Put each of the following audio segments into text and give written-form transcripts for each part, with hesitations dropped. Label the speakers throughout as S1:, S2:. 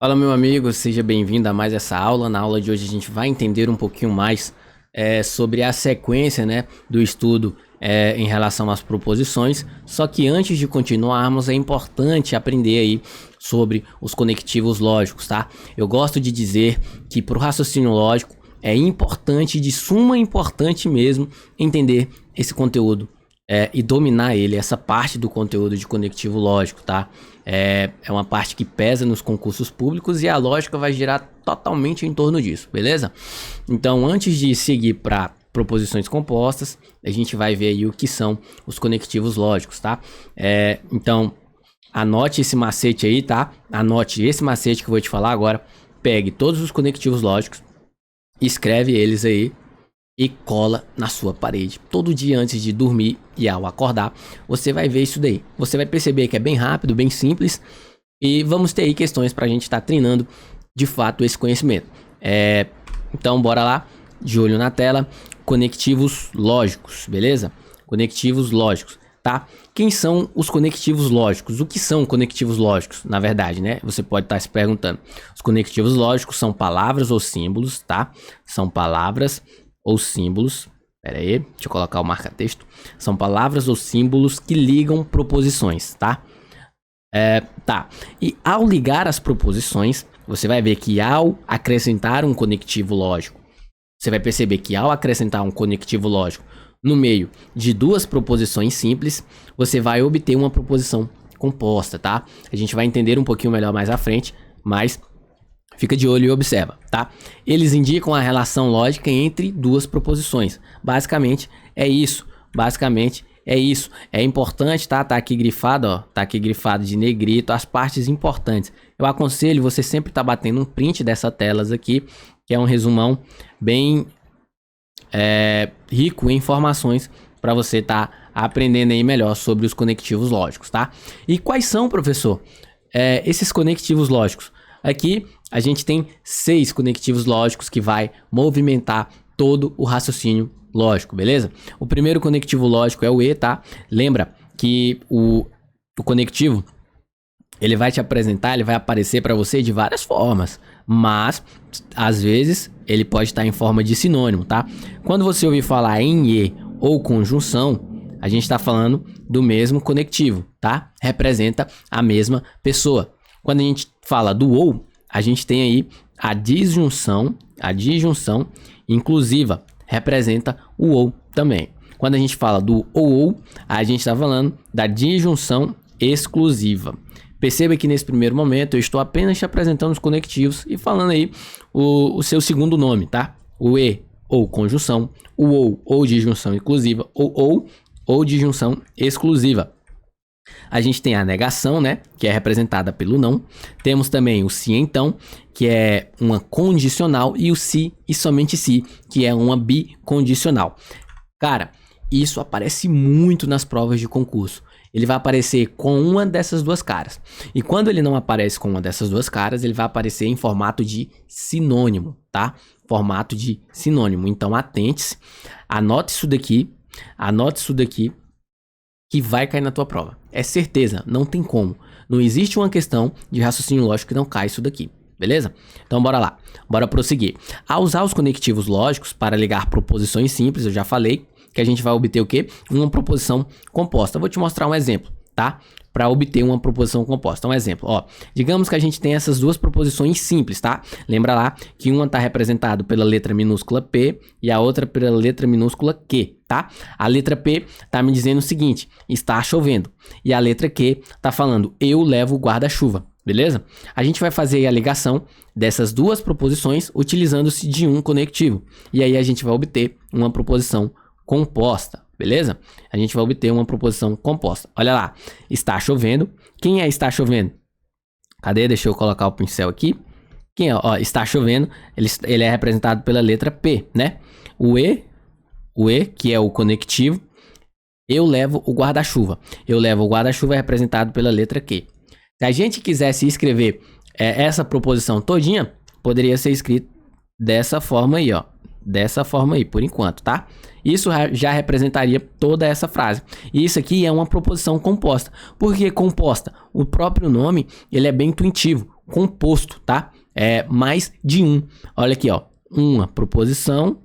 S1: Fala, meu amigo, seja bem-vindo a mais essa aula. Na aula de hoje a gente vai entender um pouquinho mais sobre a sequência, né, do estudo em relação às proposições. Só que antes de continuarmos, é importante aprender aí sobre os conectivos lógicos, tá? Eu gosto de dizer que para o raciocínio lógico é importante, de suma importância mesmo, entender esse conteúdo e dominar ele, essa parte do conteúdo de conectivo lógico, tá? É uma parte que pesa nos concursos públicos e a lógica vai girar totalmente em torno disso, beleza? Então, antes de seguir para proposições compostas, a gente vai ver aí o que são os conectivos lógicos, tá? Então, anote esse macete aí, tá? Anote esse macete que eu vou te falar agora. Pegue todos os conectivos lógicos, escreve eles aí e cola na sua parede. Todo dia antes de dormir e ao acordar, você vai ver isso daí. Você vai perceber que é bem rápido, bem simples. E vamos ter aí questões para a gente estar treinando de fato esse conhecimento. Então bora lá, de olho na tela. Conectivos lógicos, beleza? Conectivos lógicos, tá? Quem são os conectivos lógicos? O que são conectivos lógicos, na verdade, né? Você pode estar se perguntando. Os conectivos lógicos são palavras ou símbolos, tá? São palavras ou símbolos, pera aí, deixa eu colocar o marca-texto. São palavras ou símbolos que ligam proposições, tá? E ao ligar as proposições, você vai ver que ao acrescentar um conectivo lógico, você vai perceber que ao acrescentar um conectivo lógico no meio de duas proposições simples, você vai obter uma proposição composta, tá? A gente vai entender um pouquinho melhor mais à frente, mas fica de olho e observa, tá? Eles indicam a relação lógica entre duas proposições. Basicamente é isso. É importante, tá? Tá aqui grifado, ó. Tá aqui grifado de negrito as partes importantes. Eu aconselho você sempre tá batendo um print dessas telas aqui, que é um resumão bem rico em informações para você tá aprendendo aí melhor sobre os conectivos lógicos, tá? E quais são, professor, esses conectivos lógicos? Aqui a gente tem 6 conectivos lógicos que vai movimentar todo o raciocínio lógico, beleza? O primeiro conectivo lógico é o E, tá? Lembra que o conectivo, ele vai te apresentar, ele vai aparecer para você de várias formas, mas às vezes ele pode estar em forma de sinônimo, tá? Quando você ouvir falar em E ou conjunção, a gente está falando do mesmo conectivo, tá? Representa a mesma pessoa. Quando a gente fala do ou, a gente tem aí a disjunção inclusiva, representa o ou também. Quando a gente fala do ou, a gente está falando da disjunção exclusiva. Perceba que nesse primeiro momento eu estou apenas te apresentando os conectivos e falando aí o seu segundo nome, tá? O e ou conjunção, o ou disjunção inclusiva, ou disjunção exclusiva. A gente tem a negação, né, que é representada pelo não. Temos também o se então, que é uma condicional, e o se e somente se, que é uma bicondicional. Cara, isso aparece muito nas provas de concurso. Ele vai aparecer com uma dessas duas caras. E quando ele não aparece com uma dessas duas caras, ele vai aparecer em formato de sinônimo, tá? Formato de sinônimo. Então, atente-se, anote isso daqui, que vai cair na tua prova. É certeza, não tem como. Não existe uma questão de raciocínio lógico que não cai isso daqui, beleza? Então bora lá, bora prosseguir. Ao usar os conectivos lógicos para ligar proposições simples, eu já falei que a gente vai obter o quê? Uma proposição composta. Eu vou te mostrar um exemplo, tá? Para obter uma proposição composta. Um exemplo, ó. Digamos que a gente tem essas duas proposições simples, tá? Lembra lá que uma está representada pela letra minúscula P e a outra pela letra minúscula Q, tá? A letra P tá me dizendo o seguinte: está chovendo. E a letra Q tá falando eu levo o guarda-chuva, beleza? A gente vai fazer a ligação dessas duas proposições utilizando-se de um conectivo. E aí a gente vai obter uma proposição composta, beleza? A gente vai obter uma proposição composta. Olha lá, está chovendo. Quem é está chovendo? Cadê? Deixa eu colocar o pincel aqui. Quem é? Ó, está chovendo. Ele é representado pela letra P, né? O E, que é o conectivo. Eu levo o guarda-chuva. Eu levo o guarda-chuva é representado pela letra Q. Se a gente quisesse escrever essa proposição todinha, poderia ser escrito dessa forma aí, ó. Dessa forma aí, por enquanto, tá? Isso já representaria toda essa frase. E isso aqui é uma proposição composta. Por que composta? O próprio nome, ele é bem intuitivo. composto, tá? É mais de um. Olha aqui, ó. Uma proposição,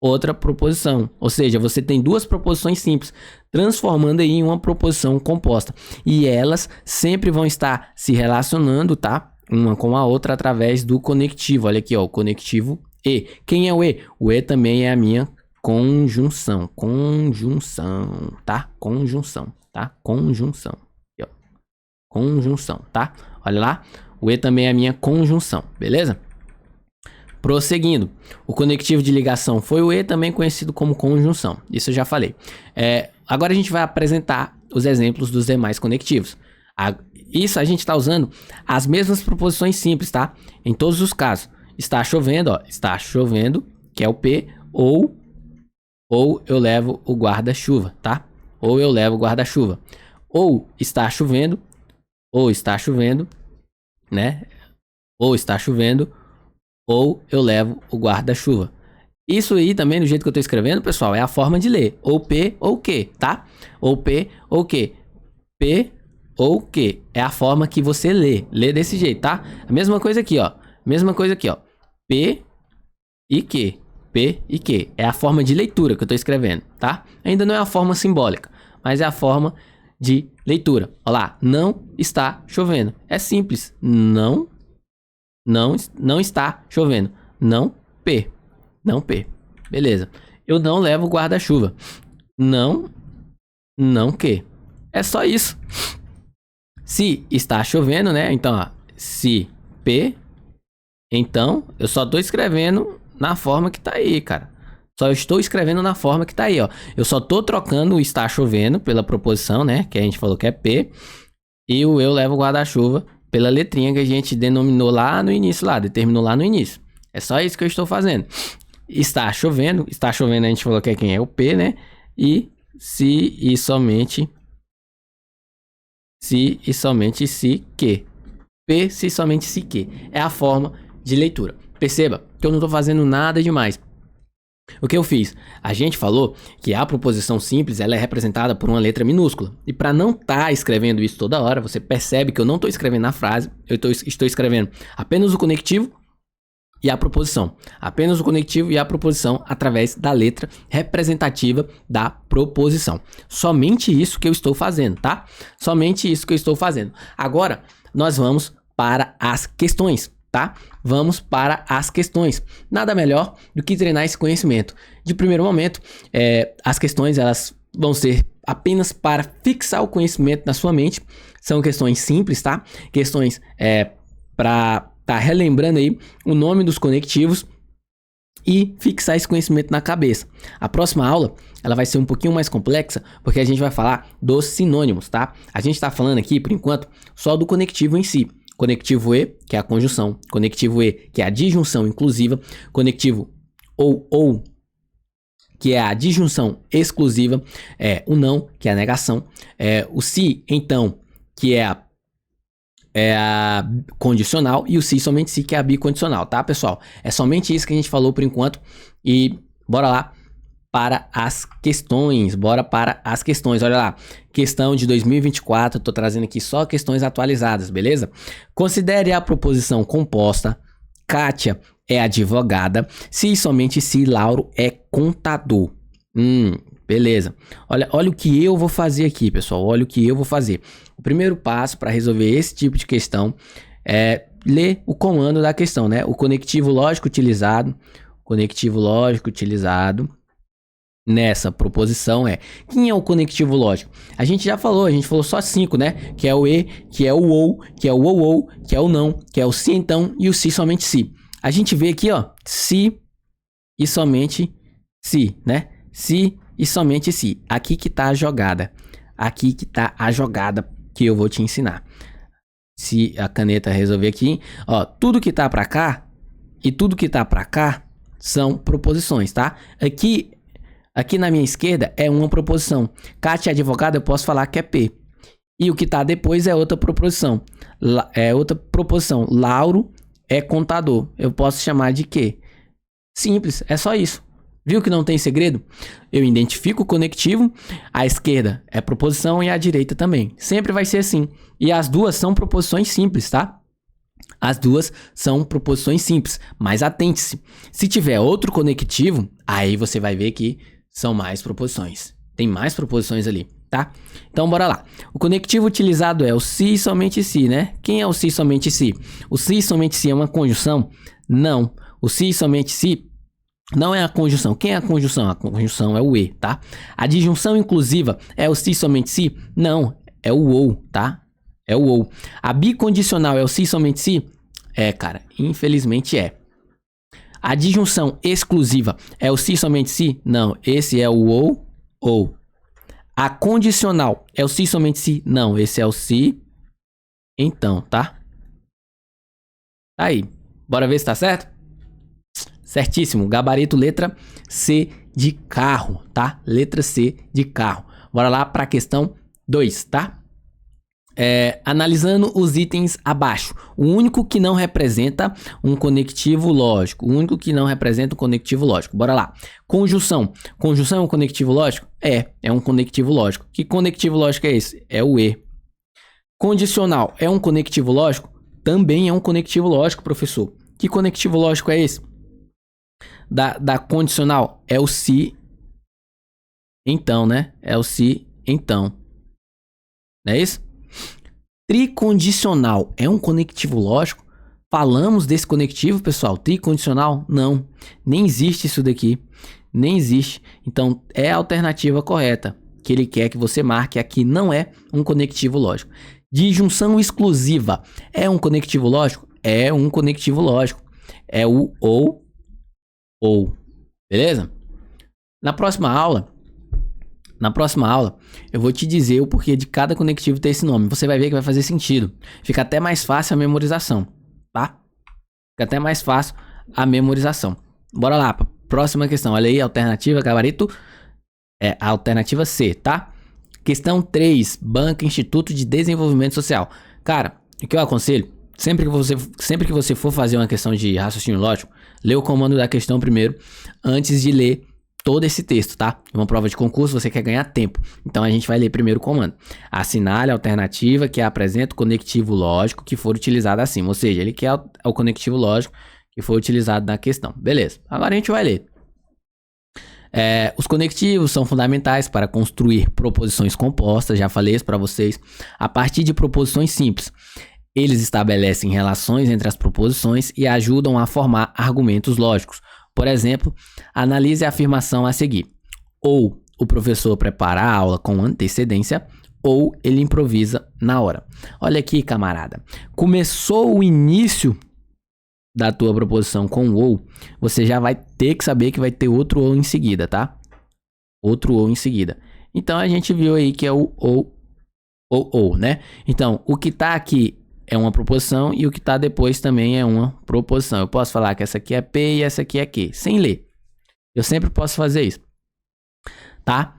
S1: outra proposição. Ou seja, você tem duas proposições simples, transformando aí em uma proposição composta. E elas sempre vão estar se relacionando, tá? Uma com a outra através do conectivo. Olha aqui, ó, o conectivo E. Quem é o E? O E também é a minha conjunção. Conjunção, tá? Conjunção, tá? Conjunção. Aqui, ó. Conjunção, tá? Olha lá. O E também é a minha conjunção, beleza? Prosseguindo, o conectivo de ligação foi o E, também conhecido como conjunção. Isso eu já falei. Agora a gente vai apresentar os exemplos dos demais conectivos. Isso a gente está usando as mesmas proposições simples, tá? Em todos os casos. Está chovendo, ó. Está chovendo, que é o P, ou eu levo o guarda-chuva, tá? Ou eu levo o guarda-chuva. Ou está chovendo, né? Ou está chovendo, ou eu levo o guarda-chuva. Isso aí também, do jeito que eu tô escrevendo, pessoal, é a forma de ler. Ou P ou Q, tá? Ou P ou Q. P ou Q. É a forma que você lê. Lê desse jeito, tá? A mesma coisa aqui, ó. Mesma coisa aqui, ó. P e Q. P e Q. É a forma de leitura que eu tô escrevendo, tá? Ainda não é a forma simbólica, mas é a forma de leitura. Olha lá. Não está chovendo. É simples. Não está chovendo. Não P. Não P. Beleza. Eu não levo guarda-chuva. Não Q. É só isso. Se está chovendo, né? Então, ó, se P, então eu só tô escrevendo na forma que tá aí, cara. Só estou escrevendo na forma que tá aí, ó. Eu só tô trocando o está chovendo pela proposição, né? Que a gente falou que é P. E o eu levo guarda-chuva pela letrinha que a gente denominou lá no início, determinou lá no início. É só isso que eu estou fazendo. Está chovendo a gente falou que é quem é o P, né? E se e somente se que. P se somente se que. É a forma de leitura. Perceba que eu não estou fazendo nada demais. O que eu fiz? A gente falou que a proposição simples ela é representada por uma letra minúscula. E para não estar escrevendo isso toda hora, você percebe que eu não estou escrevendo na frase, eu estou escrevendo apenas o conectivo e a proposição. Apenas o conectivo e a proposição através da letra representativa da proposição. Somente isso que eu estou fazendo, tá? Somente isso que eu estou fazendo. Agora, nós vamos para as questões, tá? Vamos para as questões. Nada melhor do que treinar esse conhecimento. De primeiro momento, as questões elas vão ser apenas para fixar o conhecimento na sua mente. São questões simples, tá? Questões para tá relembrando aí o nome dos conectivos e fixar esse conhecimento na cabeça. A próxima aula, ela vai ser um pouquinho mais complexa, porque a gente vai falar dos sinônimos, tá? A gente tá falando aqui, por enquanto, só do conectivo em si. Conectivo E, que é a conjunção. Conectivo E, que é a disjunção inclusiva. Conectivo ou, que é a disjunção exclusiva. O não, que é a negação. O se, então, que é a condicional, e o se, somente se, que é a bicondicional, tá, pessoal? É somente isso que a gente falou por enquanto, e bora lá para as questões, olha lá, questão de 2024, tô trazendo aqui só questões atualizadas, beleza? Considere a proposição composta, Kátia é advogada, se e somente se Lauro é contador. Beleza. Olha o que eu vou fazer aqui, pessoal. Olha o que eu vou fazer. O primeiro passo para resolver esse tipo de questão é ler o comando da questão, né? O conectivo lógico utilizado nessa proposição quem é o conectivo lógico? A gente falou só 5, né? Que é o e, que é o ou, que é o ou, que é o não, que é o se então e o se somente se. A gente vê aqui, ó, se e somente se, né? Se e somente se. Aqui que tá a jogada. Aqui que tá a jogada que eu vou te ensinar. Se a caneta resolver aqui, ó, tudo que tá pra cá e tudo que tá pra cá são proposições, tá? Aqui na minha esquerda é uma proposição. Kátia é advogada, eu posso falar que é P. E o que tá depois é outra proposição. Lauro é contador. Eu posso chamar de quê? Simples, é só isso. Viu que não tem segredo? Eu identifico o conectivo, a esquerda é proposição e a direita também. Sempre vai ser assim. E as duas são proposições simples, tá? As duas são proposições simples, mas atente-se. Se tiver outro conectivo, aí você vai ver que são mais proposições. Tem mais proposições ali, tá? Então, bora lá. O conectivo utilizado é o se e somente se, né? Quem é o se e somente se? O se e somente se é uma conjunção? Não. O se e somente se não é a conjunção. Quem é a conjunção? A conjunção é o e, tá? A disjunção inclusiva é o se e somente se? Não. É o ou, tá? É o ou. A bicondicional é o se e somente se? É, cara. Infelizmente é. A disjunção exclusiva é o se e somente se? Não. Esse é o ou. A condicional é o se e somente se? Não. Esse é o se. Então, tá? Aí. Bora ver se tá certo? Certíssimo. Gabarito letra C de carro, tá? Letra C de carro. Bora lá para a questão 2, tá? Analisando os itens abaixo, o único que não representa um conectivo lógico. Bora lá. Conjunção. Conjunção é um conectivo lógico? É um conectivo lógico. Que conectivo lógico é esse? É o e. Condicional é um conectivo lógico? Também é um conectivo lógico, professor. Que conectivo lógico é esse? Da condicional é o se. Então, né? É o se, então. Não é isso? Tricondicional é um conectivo lógico? Falamos desse conectivo, pessoal? Tricondicional? Não. Nem existe isso daqui. Nem existe. Então, é a alternativa correta. Que ele quer que você marque aqui. Não é um conectivo lógico. Disjunção exclusiva é um conectivo lógico? É um conectivo lógico. É o ou. Beleza? Na próxima aula, eu vou te dizer o porquê de cada conectivo ter esse nome. Você vai ver que vai fazer sentido. Fica até mais fácil a memorização, tá? Fica até mais fácil a memorização. Bora lá, próxima questão. Olha aí, alternativa, gabarito. É a alternativa C, tá? Questão 3, Banca Instituto de Desenvolvimento Social. Cara, o que eu aconselho, sempre que você for fazer uma questão de raciocínio lógico, lê o comando da questão primeiro, antes de ler todo esse texto, tá? Em uma prova de concurso, você quer ganhar tempo. Então, a gente vai ler primeiro o comando. Assinale a alternativa que apresenta o conectivo lógico que for utilizado acima. Ou seja, ele quer o conectivo lógico que for utilizado na questão. Beleza. Agora a gente vai ler. Os conectivos são fundamentais para construir proposições compostas. Já falei isso para vocês. A partir de proposições simples. Eles estabelecem relações entre as proposições e ajudam a formar argumentos lógicos. Por exemplo, analise a afirmação a seguir. Ou o professor prepara a aula com antecedência, ou ele improvisa na hora. Olha aqui, camarada. Começou o início da tua proposição com ou, você já vai ter que saber que vai ter outro ou em seguida, tá? Outro ou em seguida. Então, a gente viu aí que é o ou, né? Então, o que tá aqui é uma proposição e o que está depois também é uma proposição. Eu posso falar que essa aqui é P e essa aqui é Q, sem ler. Eu sempre posso fazer isso, tá?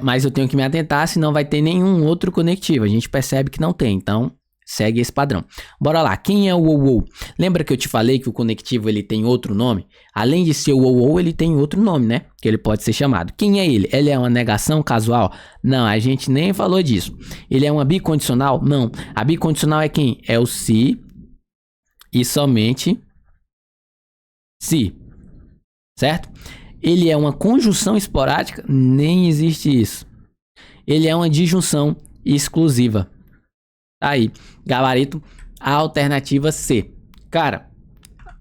S1: Mas eu tenho que me atentar, senão vai ter nenhum outro conectivo. A gente percebe que não tem, então segue esse padrão. Bora lá, quem é o ou? Lembra que eu te falei que o conectivo ele tem outro nome? Além de ser o ou, ele tem outro nome, né? Que ele pode ser chamado. Quem é ele? Ele é uma negação casual? Não, a gente nem falou disso. Ele é uma bicondicional? Não. A bicondicional é quem? É o se e somente se. Certo? Ele é uma conjunção esporádica? Nem existe isso. Ele é uma disjunção exclusiva. Aí, gabarito, a alternativa C. Cara,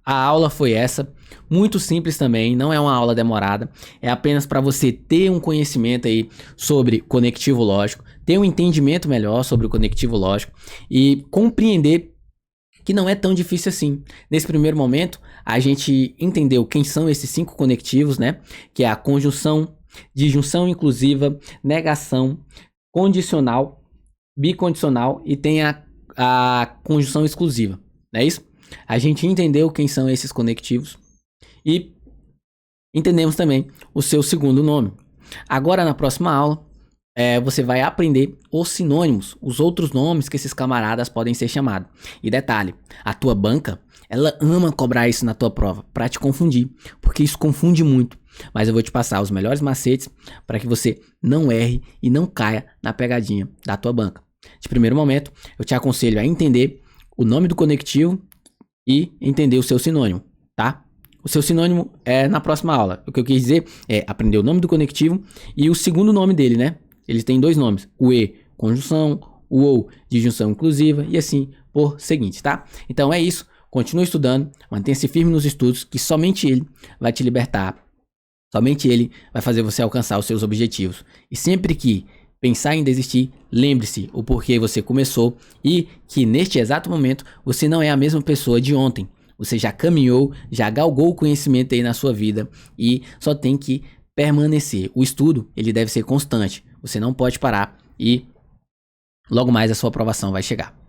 S1: a aula foi essa, muito simples também, não é uma aula demorada, é apenas para você ter um conhecimento aí sobre conectivo lógico, ter um entendimento melhor sobre o conectivo lógico e compreender que não é tão difícil assim. Nesse primeiro momento, a gente entendeu quem são esses 5 conectivos, né? Que é a conjunção, disjunção inclusiva, negação, condicional, bicondicional e tem a conjunção exclusiva, não é isso? A gente entendeu quem são esses conectivos e entendemos também o seu segundo nome. Agora, na próxima aula, você vai aprender os sinônimos, os outros nomes que esses camaradas podem ser chamados. E detalhe, a tua banca, ela ama cobrar isso na tua prova, para te confundir, porque isso confunde muito. Mas eu vou te passar os melhores macetes para que você não erre e não caia na pegadinha da tua banca. De primeiro momento, eu te aconselho a entender o nome do conectivo e entender o seu sinônimo, tá? O seu sinônimo é na próxima aula. O que eu quis dizer é aprender o nome do conectivo e o segundo nome dele, né? Ele tem 2 nomes. O E, conjunção, o OU, disjunção inclusiva e assim por seguinte, tá? Então é isso. Continue estudando, mantenha-se firme nos estudos, que somente ele vai te libertar. Somente ele vai fazer você alcançar os seus objetivos. E sempre que pensar em desistir, lembre-se o porquê você começou e que neste exato momento você não é a mesma pessoa de ontem. Você já caminhou, já galgou o conhecimento aí na sua vida e só tem que permanecer. O estudo, ele deve ser constante. Você não pode parar e logo mais a sua aprovação vai chegar.